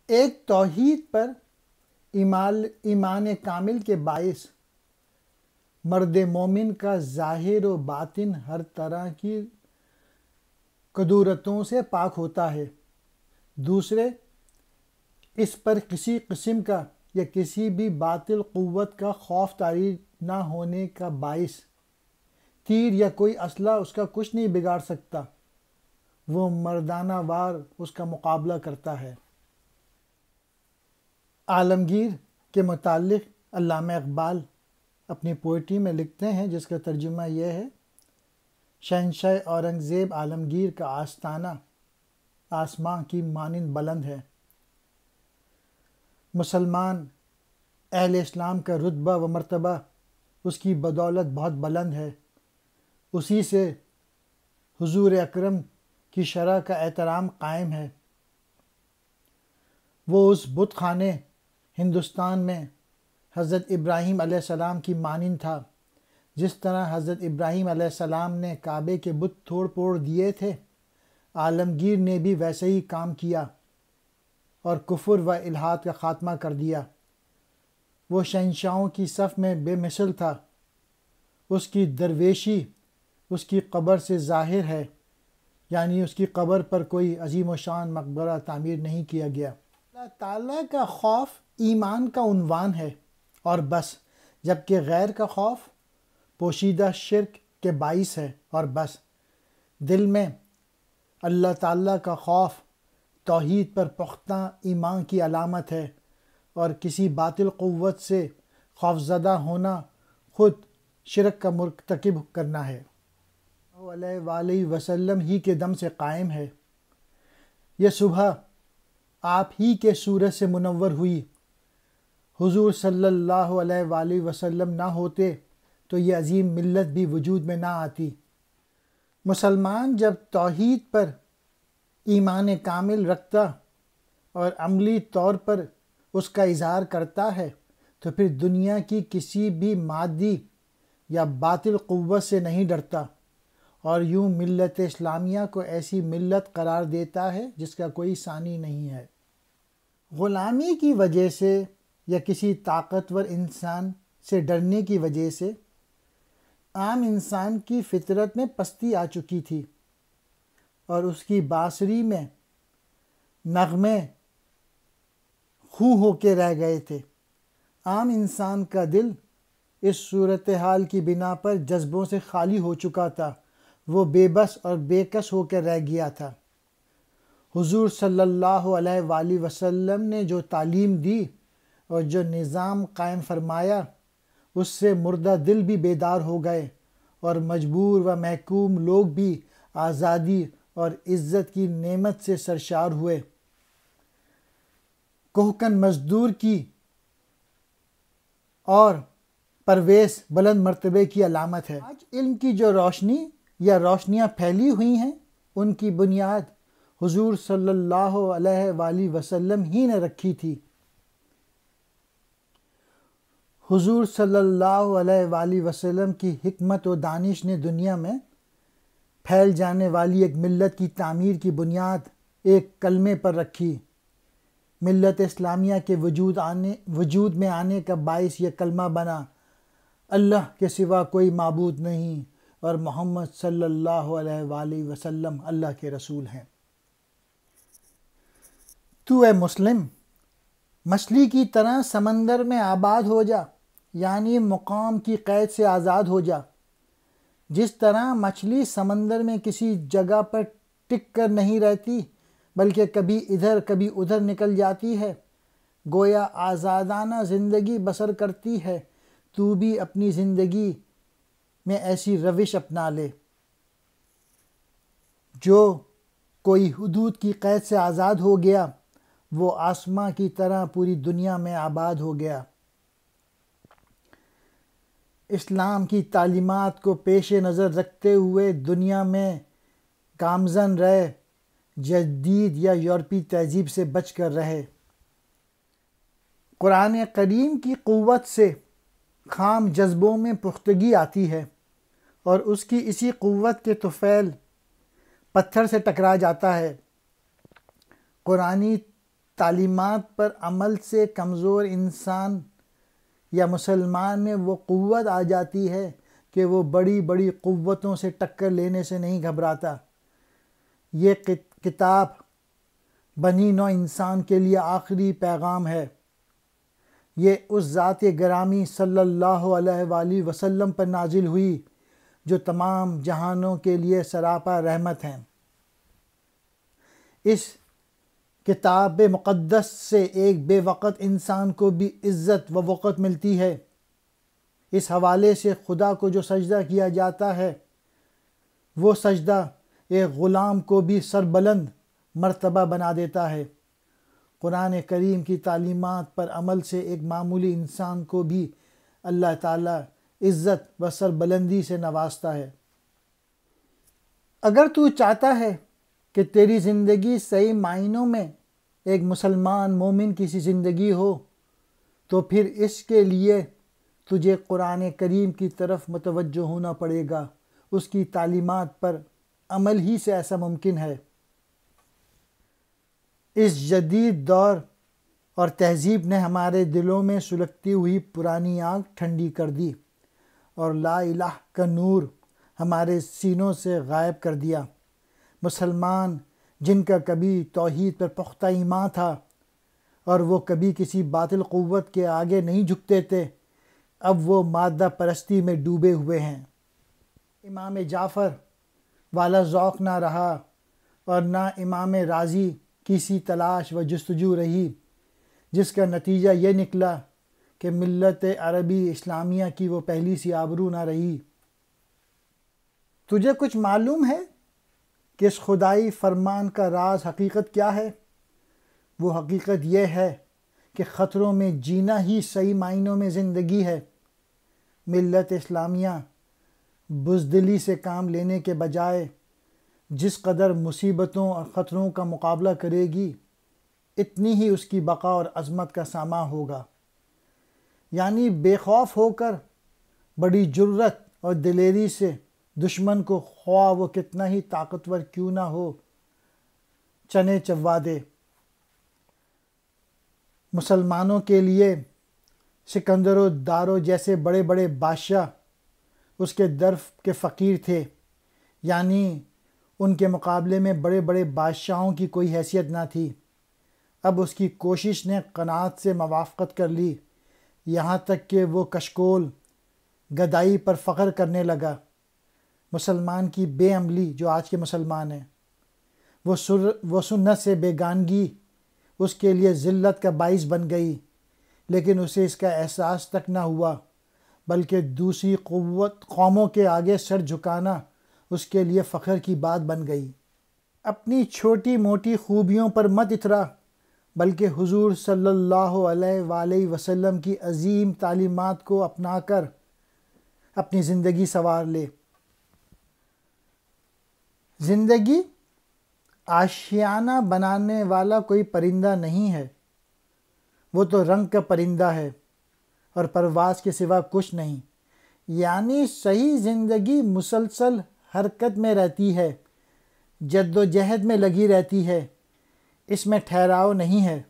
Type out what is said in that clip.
ایک توحید پر ایمان کامل کے باعث مرد مومن کا ظاہر و باطن ہر طرح کی کدورتوں سے پاک ہوتا ہے۔ دوسرے، اس پر کسی قسم کا یا کسی بھی باطل قوت کا خوف طاری نہ ہونے کا باعث تیر یا کوئی اسلحہ اس کا کچھ نہیں بگاڑ سکتا، وہ مردانہ وار اس کا مقابلہ کرتا ہے۔ عالمگیر کے متعلق علامہ اقبال اپنی پوئٹری میں لکھتے ہیں، جس کا ترجمہ یہ ہے: شہنشاہ اورنگزیب عالمگیر کا آستانہ آسماں کی مانند بلند ہے۔ مسلمان اہل اسلام کا رتبہ و مرتبہ اس کی بدولت بہت بلند ہے، اسی سے حضور اکرم کی شرع کا احترام قائم ہے۔ وہ اس بت خانے ہندوستان میں حضرت ابراہیم علیہ السلام کی مانند تھا، جس طرح حضرت ابراہیم علیہ السلام نے کعبے کے بت توڑ پھوڑ دیے تھے، عالمگیر نے بھی ویسے ہی کام کیا اور کفر و الحاد کا خاتمہ کر دیا۔ وہ شہنشاہوں کی صف میں بے مثل تھا، اس کی درویشی اس کی قبر سے ظاہر ہے، یعنی اس کی قبر پر کوئی عظیم و شان مقبرہ تعمیر نہیں کیا گیا۔ اللہ تعالیٰ کا خوف ایمان کا عنوان ہے اور بس، جبکہ غیر کا خوف پوشیدہ شرک کے باعث ہے اور بس۔ دل میں اللہ تعالیٰ کا خوف توحید پر پختہ ایمان کی علامت ہے، اور کسی باطل قوت سے خوفزدہ ہونا خود شرک کا مرتکب کرنا ہے۔ علیہ وآلہ وسلم ہی کے دم سے قائم ہے۔ یہ صبح آپ ہی کے سورج سے منور ہوئی۔ حضور صلی اللہ علیہ وآلہ وسلم نہ ہوتے تو یہ عظیم ملت بھی وجود میں نہ آتی۔ مسلمان جب توحید پر ایمان کامل رکھتا اور عملی طور پر اس کا اظہار کرتا ہے تو پھر دنیا کی کسی بھی مادی یا باطل قوت سے نہیں ڈرتا، اور یوں ملت اسلامیہ کو ایسی ملت قرار دیتا ہے جس کا کوئی ثانی نہیں ہے۔ غلامی کی وجہ سے یا کسی طاقتور انسان سے ڈرنے کی وجہ سے عام انسان کی فطرت میں پستی آ چکی تھی، اور اس کی بانسری میں نغمے خو ہو کے رہ گئے تھے۔ عام انسان کا دل اس صورتحال کی بنا پر جذبوں سے خالی ہو چکا تھا، وہ بے بس اور بے کس ہو کر رہ گیا تھا۔ حضور صلی اللہ علیہ وآلہ وسلم نے جو تعلیم دی اور جو نظام قائم فرمایا، اس سے مردہ دل بھی بیدار ہو گئے، اور مجبور و محکوم لوگ بھی آزادی اور عزت کی نعمت سے سرشار ہوئے۔ کوہکن مزدور کی اور پرویز بلند مرتبے کی علامت ہے۔ آج علم کی جو روشنی یا روشنیاں پھیلی ہوئی ہیں، ان کی بنیاد حضور صلی اللہ علیہ وآلہ وسلم ہی نے رکھی تھی۔ حضور صلی اللہ علیہ وآلہ وسلم کی حکمت و دانش نے دنیا میں پھیل جانے والی ایک ملت کی تعمیر کی بنیاد ایک کلمے پر رکھی۔ ملت اسلامیہ کے وجود میں آنے کا باعث یہ کلمہ بنا: اللہ کے سوا کوئی معبود نہیں، اور محمد صلی اللہ علیہ وآلہ وسلم اللہ کے رسول ہیں۔ تو اے مسلم، مچھلی کی طرح سمندر میں آباد ہو جا، یعنی مقام کی قید سے آزاد ہو جا۔ جس طرح مچھلی سمندر میں کسی جگہ پر ٹک کر نہیں رہتی، بلکہ کبھی ادھر کبھی ادھر نکل جاتی ہے، گویا آزادانہ زندگی بسر کرتی ہے، تو بھی اپنی زندگی میں ایسی روش اپنا لے۔ جو کوئی حدود کی قید سے آزاد ہو گیا، وہ آسماں کی طرح پوری دنیا میں آباد ہو گیا۔ اسلام کی تعلیمات کو پیش نظر رکھتے ہوئے دنیا میں گامزن رہے، جدید یا یورپی تہذیب سے بچ کر رہے۔ قرآن کریم کی قوت سے خام جذبوں میں پختگی آتی ہے، اور اس کی اسی قوت کے طفیل پتھر سے ٹکرا جاتا ہے۔ قرآنی تعلیمات پر عمل سے کمزور انسان یا مسلمان میں وہ قوت آ جاتی ہے کہ وہ بڑی بڑی قوتوں سے ٹکر لینے سے نہیں گھبراتا۔ یہ کتاب بنی نوع انسان کے لیے آخری پیغام ہے۔ یہ اس ذات گرامی صلی اللہ علیہ وآلہ وسلم پر نازل ہوئی جو تمام جہانوں کے لیے سراپا رحمت ہیں۔ اس کتاب مقدس سے ایک بے وقت انسان کو بھی عزت و وقت ملتی ہے۔ اس حوالے سے خدا کو جو سجدہ کیا جاتا ہے وہ سجدہ ایک غلام کو بھی سربلند مرتبہ بنا دیتا ہے۔ قرآن کریم کی تعلیمات پر عمل سے ایک معمولی انسان کو بھی اللہ تعالیٰ عزت و سربلندی سے نوازتا ہے۔ اگر تو چاہتا ہے کہ تیری زندگی صحیح معنوں میں ایک مسلمان مومن کی سی زندگی ہو تو پھر اس کے لیے تجھے قرآن کریم کی طرف متوجہ ہونا پڑے گا۔ اس کی تعلیمات پر عمل ہی سے ایسا ممکن ہے۔ اس جدید دور اور تہذیب نے ہمارے دلوں میں سلگتی ہوئی پرانی آگ ٹھنڈی کر دی اور لا الہ کا نور ہمارے سینوں سے غائب کر دیا۔ مسلمان جن کا کبھی توحید پر پختہ ایمان تھا اور وہ کبھی کسی باطل قوت کے آگے نہیں جھکتے تھے، اب وہ مادہ پرستی میں ڈوبے ہوئے ہیں۔ امام جعفر والا ذوق نہ رہا اور نہ امام رازی کی سی تلاش و جستجو رہی، جس کا نتیجہ یہ نکلا کہ ملت عربی اسلامیہ کی وہ پہلی سی آبرو نہ رہی۔ تجھے کچھ معلوم ہے کہ اس خدائی فرمان کا راز حقیقت کیا ہے؟ وہ حقیقت یہ ہے کہ خطروں میں جینا ہی صحیح معنوں میں زندگی ہے۔ ملت اسلامیہ بزدلی سے کام لینے کے بجائے جس قدر مصیبتوں اور خطروں کا مقابلہ کرے گی، اتنی ہی اس کی بقا اور عظمت کا ساماں ہوگا۔ یعنی بے خوف ہو کر بڑی جرت اور دلیری سے دشمن کو خواہ وہ کتنا ہی طاقتور کیوں نہ ہو چنے چوا دے۔ مسلمانوں کے لیے سکندر و دارو جیسے بڑے بڑے بادشاہ اس کے در کے فقیر تھے، یعنی ان کے مقابلے میں بڑے بڑے بادشاہوں کی کوئی حیثیت نہ تھی۔ اب اس کی کوشش نے قناعت سے موافقت کر لی، یہاں تک کہ وہ کشکول گدائی پر فخر کرنے لگا۔ مسلمان کی بے عملی جو آج کے مسلمان ہیں، وہ سنت سے بیگانگی اس کے لیے ذلت کا باعث بن گئی، لیکن اسے اس کا احساس تک نہ ہوا، بلکہ دوسری قوموں کے آگے سر جھکانا اس کے لیے فخر کی بات بن گئی۔ اپنی چھوٹی موٹی خوبیوں پر مت اترا، بلکہ حضور صلی اللہ علیہ وآلہ وسلم کی عظیم تعلیمات کو اپنا کر اپنی زندگی سنوار لے۔ زندگی آشیانہ بنانے والا کوئی پرندہ نہیں ہے، وہ تو رنگ کا پرندہ ہے اور پرواز کے سوا کچھ نہیں۔ یعنی صحیح زندگی مسلسل حرکت میں رہتی ہے، جد و جہد میں لگی رہتی ہے، اس میں ٹھہراؤ نہیں ہے۔